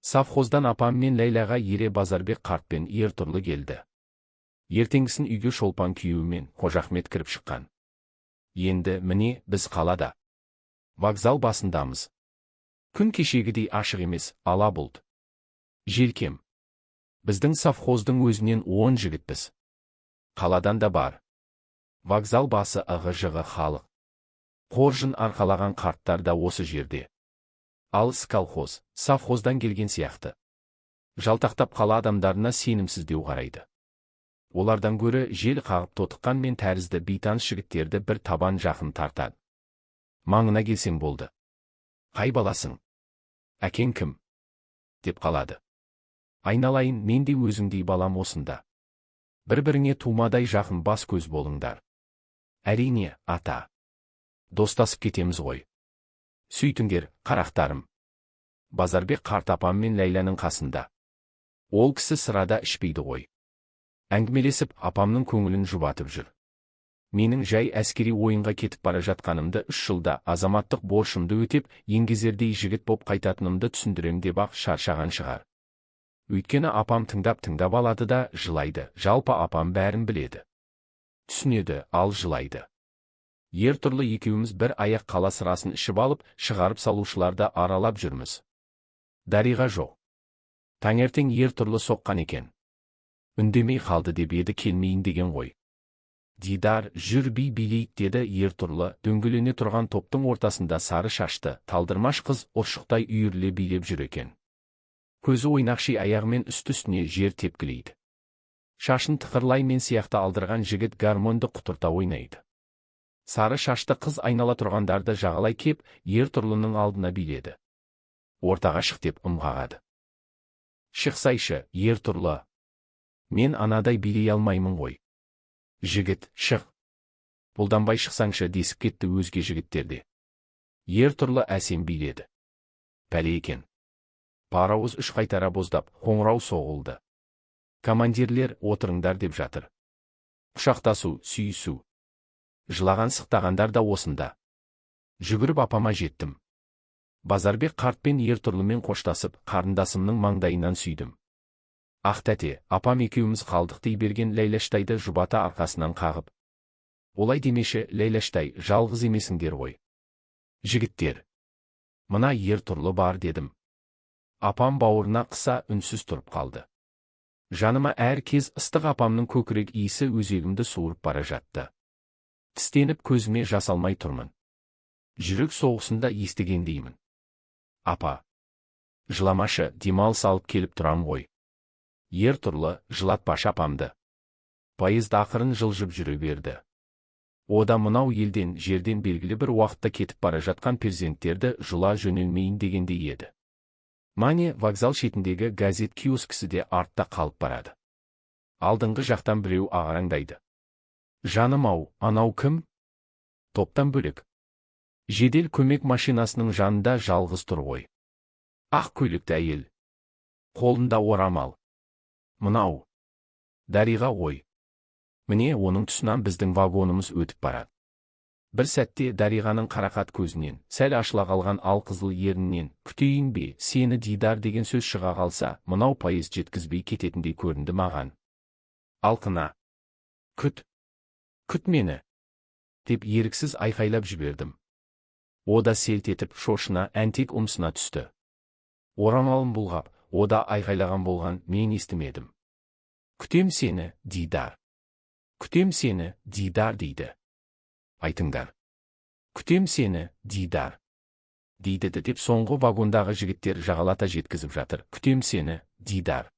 Savxozдан апам мен Ләйләға ере Базарбек қартпен ертұрлы келді. Ертеңгісін үйге Шолпан күйеуімен Қожахмет кіріп шыққан. Енді міне біз қалада. Вокзал басындамыз. Күн кешегідей ашық емес, ала бұлт. Желкем. Біздің совхоздың өзінен 10 жігітпіз. Қаладан да бар. Вокзал басы ығы-жығы халық. Қоржын арқалаған қарттар да осы жерде. Алыс колхоз, совхоздан келген сияқты. Жалтақтап қала адамдарына сенімсіздеу қарайды. Олардан гөрі жел қағып тотыққан мен тәрізді бейтаныс жігіттерді бір табан жақын тартады. Маңына келсең болды. Қай баласың? Әкең кім? Деп қалады. Айналайын, мен де өзіңдей балам осында. Бір-біріңе тумадай жақын бас көз болыңдар. Әрине, ата. Достасып кетеміз ғой. Сөйтіңдер, қарақтарым. Базарбек қарт апам мен Ләйләнің қасында. Ол кісі сырада ішпейді ғой. Әңгімелесіп, апамның көңілін жұбатып жүр. Менің жай әскери ойынға кетіп бара жатқанымды 3 жылда азаматтық борышымды өтеп, еңгезердей жігіт боп қайтатынымды түсіндірем деп ақ шаршаған шығар. Өйткені апам тыңдап алады да жылайды. Жалпы апам бәрін біледі. Түсінеді, ал жылайды. Ертұрлы екеуміз бір аяқ қала сырасын ішіп алып, шығарып салушыларды аралап жүрміз. Дариға жоқ. Таңертең Ертұрлы соққан екен. Үндемей қалды деп еді, келмейін деген ғой. Дидар, жүр би билейік деді Ертұрлы, дөңгелене тұрған топтың ортасында сары шашты, талдырмаш қыз ұршықтай үйіріле билеп жүр екен. Көзі ойнақши аяғымен үсті-үстіне жер тепкілейді. Шашын тықырлай мен сияқты алдырған жігіт гармонды құтырта ойнайды. Сары шашты қыз айнала тұрғандарды жағалай кеп, Ертұрлының алдына биледі. Ортаға шық деп қағады. Шықсайшы, Ертұрлы. Мен анадай билей алмаймын ғой. Жігіт, шық. Бұлданбай шықсаңшы десіп кетті өзге жігіттерде. Ертұрлы әсем биледі. Пәле екен. Парауыз 3 қайтара боздап, қоңырау соғылды. Командирлер отырыңдар деп жатыр. Құшақтасу, сүйісу. Жылаған сықтағандар да осында. Жүгіріп апама жеттім. Базарбек қартпен Ертұрлымен қоштасып, қарындасымның маңдайынан сүйдім. Ақ тәте, апам екеуміз қалдық дей берген Ләйләштайды жұбата арқасынан қағып. Олай демеші, Ләйләштай, жалғыз емесіңдер ғой. Жігіттер. Мына Ертұрлы бар дедім. Апам бауырына қыса үнсіз тұрып қалды. Жаныма әр кез ыстық апамның көкірек иісі өзегімді суырып бара жатты. Тістеніп көзіме жас алмай тұрмын. Жүрек соғысында естігендеймін. Апа. Жыламашы, демалыс алып келіп тұрам ғой. Ертұрлы, жылатпашы апамды. Поезд ақырын жылжып жүре берді. Ода мынау елден, жерден белгілі бір уақытта кетіп бара жатқан перзенттерді жұла жөнелмейін дегендей еді. Мане, вокзал шетіндегі газет киоскісі де артта қалып барады. Алдыңғы жақтан біреу ағараңдайды. Жаным-ау, анау кім? Топтан бөлек. Жедел көмек машинасының жанында жалғыз тұр ғой. Ақ көйлекті әйел. Қолында орамал. Мынау. Дариға ғой. Міне оның тұсынан біздің вагонымыз өтіп барады. Бір сәтте Дариғаның қарақат көзінен, сәл ашыла қалған алқызыл ерінен, күтейін бе, сені Дидар деген сөз шыға қалса, мынау поезд жеткізбей кететіндей көрінді маған. Алқына. Күт. Күт мені. Деп еріксіз айқайлап жібердім. Ода селт етіп шошына әнтек ұмсына түсті. Орамалын бұлғап, ода айқайлаған болған мен естімедім. Күтем сені, Дидар. Күтем сені, Дидар дейді. Айтыңдар. Күтем сені, Дидар. Дейді деп соңғы вагондағы жігіттер жағалата жеткізіп жатыр. Күтем сені, Дидар.